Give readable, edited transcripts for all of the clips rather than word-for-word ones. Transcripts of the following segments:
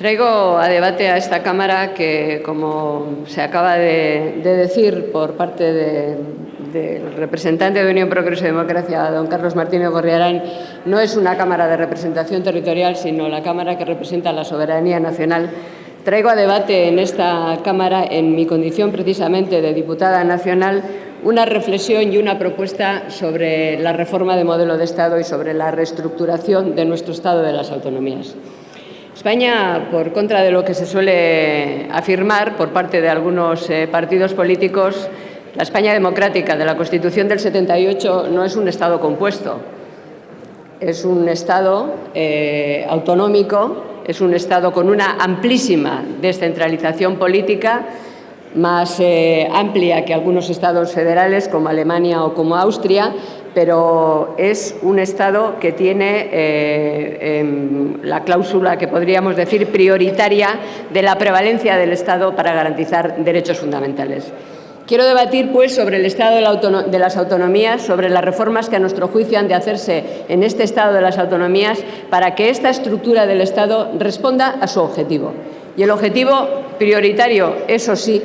Traigo a debate a esta Cámara que, como se acaba de decir por parte del representante de Unión Progreso y Democracia, don Carlos Martínez Gorriarán, no es una Cámara de representación territorial, sino la Cámara que representa la soberanía nacional. Traigo a debate en esta Cámara, en mi condición precisamente de diputada nacional, una reflexión y una propuesta sobre la reforma de modelo de Estado y sobre la reestructuración de nuestro Estado de las autonomías. España, por contra de lo que se suele afirmar por parte de algunos partidos políticos, la España democrática de la Constitución del 78 no es un Estado compuesto, es un Estado autonómico, es un Estado con una amplísima descentralización política, más amplia que algunos Estados federales como Alemania o como Austria, pero es un Estado que tiene la cláusula que podríamos decir prioritaria de la prevalencia del Estado para garantizar derechos fundamentales. Quiero debatir, pues, sobre el Estado de las autonomías, sobre las reformas que, a nuestro juicio, han de hacerse en este Estado de las autonomías para que esta estructura del Estado responda a su objetivo. Y el objetivo prioritario, eso sí,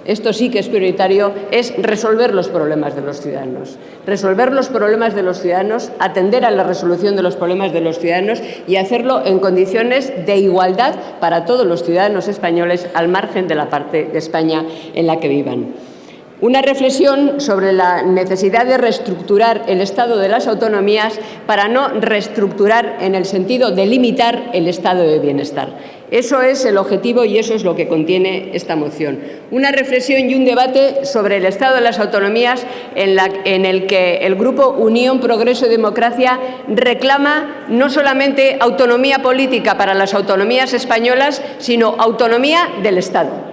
esto sí que es prioritario, es resolver los problemas de los ciudadanos. Resolver los problemas de los ciudadanos, atender a la resolución de los problemas de los ciudadanos y hacerlo en condiciones de igualdad para todos los ciudadanos españoles, al margen de la parte de España en la que vivan. Una reflexión sobre la necesidad de reestructurar el Estado de las autonomías para no reestructurar en el sentido de limitar el estado de bienestar. Eso es el objetivo y eso es lo que contiene esta moción. Una reflexión y un debate sobre el Estado de las autonomías en el que el Grupo Unión, Progreso y Democracia reclama no solamente autonomía política para las autonomías españolas, sino autonomía del Estado.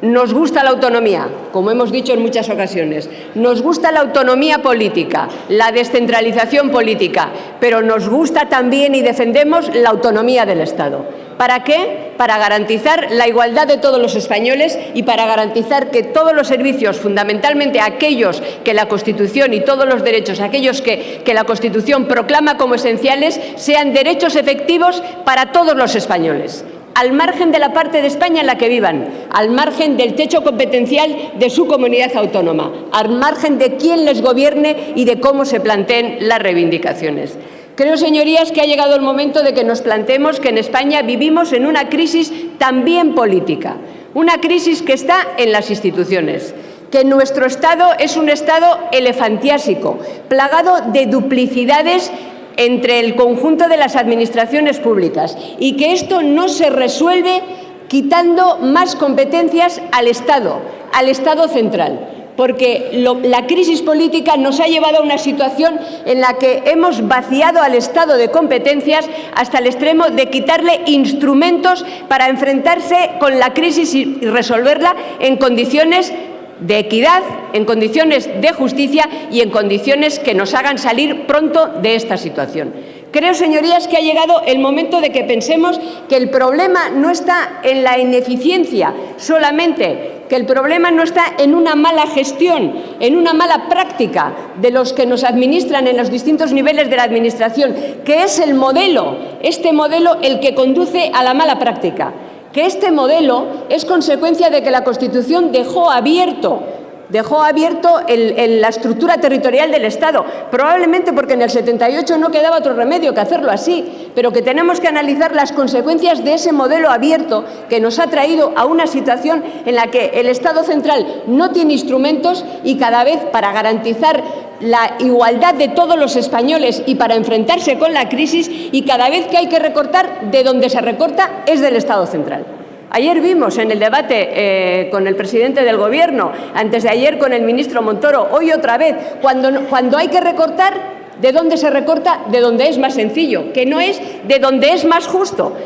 Nos gusta la autonomía, como hemos dicho en muchas ocasiones. Nos gusta la autonomía política, la descentralización política, pero nos gusta también y defendemos la autonomía del Estado. ¿Para qué? Para garantizar la igualdad de todos los españoles y para garantizar que todos los servicios, fundamentalmente aquellos que la Constitución y todos los derechos, aquellos que la Constitución proclama como esenciales, sean derechos efectivos para todos los españoles, al margen de la parte de España en la que vivan, al margen del techo competencial de su comunidad autónoma, al margen de quién les gobierne y de cómo se planteen las reivindicaciones. Creo, señorías, que ha llegado el momento de que nos planteemos que en España vivimos en una crisis también política, una crisis que está en las instituciones, que nuestro Estado es un Estado elefantiásico, plagado de duplicidades entre el conjunto de las administraciones públicas y que esto no se resuelve quitando más competencias al Estado central, porque la crisis política nos ha llevado a una situación en la que hemos vaciado al Estado de competencias hasta el extremo de quitarle instrumentos para enfrentarse con la crisis y resolverla en condiciones de equidad, en condiciones de justicia y en condiciones que nos hagan salir pronto de esta situación. Creo, señorías, que ha llegado el momento de que pensemos que el problema no está en la ineficiencia solamente, que el problema no está en una mala gestión, en una mala práctica de los que nos administran en los distintos niveles de la Administración, que es el modelo, este modelo el que conduce a la mala práctica. Que este modelo es consecuencia de que la Constitución dejó abierto la estructura territorial del Estado, probablemente porque en el 78 no quedaba otro remedio que hacerlo así, pero que tenemos que analizar las consecuencias de ese modelo abierto que nos ha traído a una situación en la que el Estado central no tiene instrumentos y cada vez, para garantizar la igualdad de todos los españoles y para enfrentarse con la crisis, y cada vez que hay que recortar, de donde se recorta es del Estado central. Ayer vimos en el debate con el presidente del Gobierno, antes de ayer con el ministro Montoro, hoy otra vez, cuando hay que recortar, ¿de dónde se recorta? De donde es más sencillo, que no es de donde es más justo,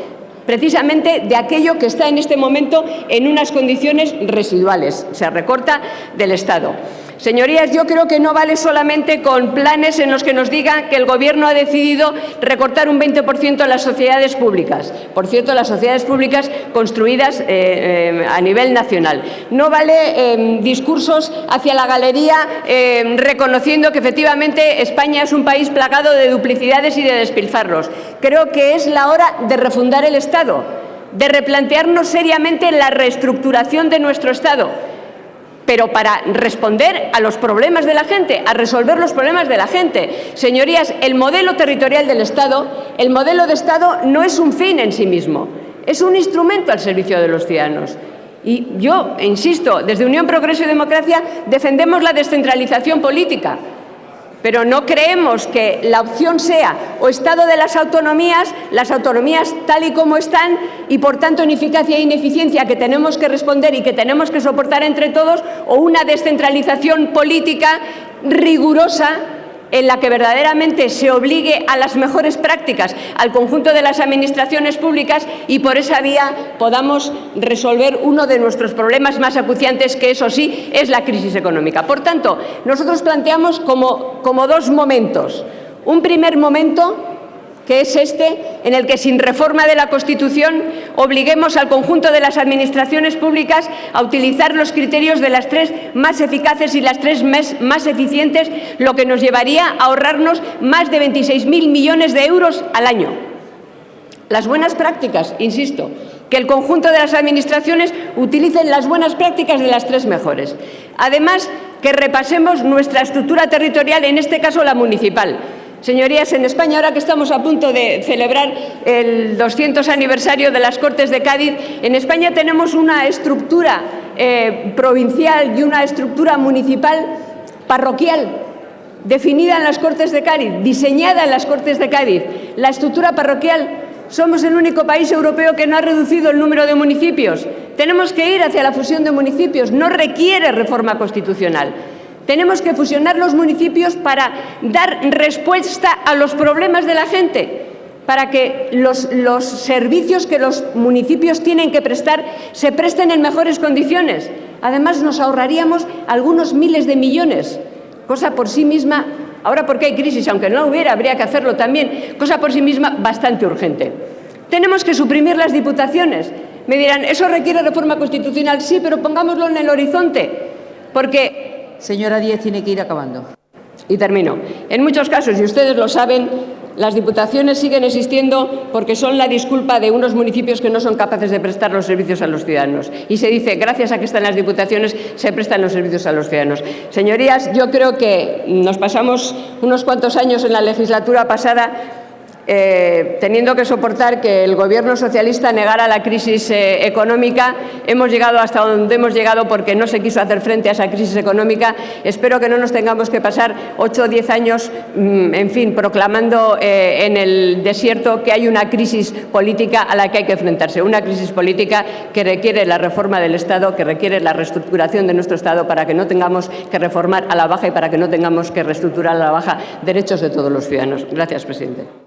precisamente de aquello que está en este momento en unas condiciones residuales. Se recorta del Estado. Señorías, yo creo que no vale solamente con planes en los que nos digan que el Gobierno ha decidido recortar un 20% a las sociedades públicas. Por cierto, las sociedades públicas construidas a nivel nacional. No vale discursos hacia la galería reconociendo que efectivamente España es un país plagado de duplicidades y de despilfarros. Creo que es la hora de refundar el Estado. de replantearnos seriamente la reestructuración de nuestro Estado, pero para responder a los problemas de la gente, a resolver los problemas de la gente. Señorías, el modelo territorial del Estado, el modelo de Estado no es un fin en sí mismo, es un instrumento al servicio de los ciudadanos. Y yo, insisto, desde Unión Progreso y Democracia defendemos la descentralización política, pero no creemos que la opción sea o Estado de las autonomías tal y como están y, por tanto, ineficacia e ineficiencia que tenemos que responder y que tenemos que soportar entre todos, o una descentralización política rigurosa en la que verdaderamente se obligue a las mejores prácticas al conjunto de las administraciones públicas y por esa vía podamos resolver uno de nuestros problemas más acuciantes, que eso sí es la crisis económica. Por tanto, nosotros planteamos como dos momentos. Un primer momento, que es este, en el que sin reforma de la Constitución obliguemos al conjunto de las administraciones públicas a utilizar los criterios de las tres más eficaces y las tres más eficientes, lo que nos llevaría a ahorrarnos más de 26.000 millones de euros al año. Las buenas prácticas, insisto, que el conjunto de las administraciones utilicen las buenas prácticas de las tres mejores. Además, que repasemos nuestra estructura territorial, en este caso la municipal. Señorías, en España, ahora que estamos a punto de celebrar el 200 aniversario de las Cortes de Cádiz, en España tenemos una estructura provincial y una estructura municipal parroquial, definida en las Cortes de Cádiz, diseñada en las Cortes de Cádiz. La estructura parroquial, somos el único país europeo que no ha reducido el número de municipios. Tenemos que ir hacia la fusión de municipios, no requiere reforma constitucional. Tenemos que fusionar los municipios para dar respuesta a los problemas de la gente, para que los servicios que los municipios tienen que prestar se presten en mejores condiciones. Además, nos ahorraríamos algunos miles de millones, cosa por sí misma, ahora porque hay crisis, aunque no hubiera, habría que hacerlo también, cosa por sí misma bastante urgente. Tenemos que suprimir las diputaciones. Me dirán, ¿eso requiere reforma constitucional? Sí, pero pongámoslo en el horizonte, porque... Señora Díez, tiene que ir acabando. Y termino. En muchos casos, y ustedes lo saben, las diputaciones siguen existiendo porque son la disculpa de unos municipios que no son capaces de prestar los servicios a los ciudadanos. Y se dice, gracias a que están las diputaciones, se prestan los servicios a los ciudadanos. Señorías, yo creo que nos pasamos unos cuantos años en la legislatura pasada teniendo que soportar que el Gobierno socialista negara la crisis económica. Hemos llegado hasta donde hemos llegado porque no se quiso hacer frente a esa crisis económica. Espero que no nos tengamos que pasar 8 o 10 años, en fin, proclamando en el desierto que hay una crisis política a la que hay que enfrentarse. Una crisis política que requiere la reforma del Estado, que requiere la reestructuración de nuestro Estado para que no tengamos que reformar a la baja y para que no tengamos que reestructurar a la baja derechos de todos los ciudadanos. Gracias, presidente.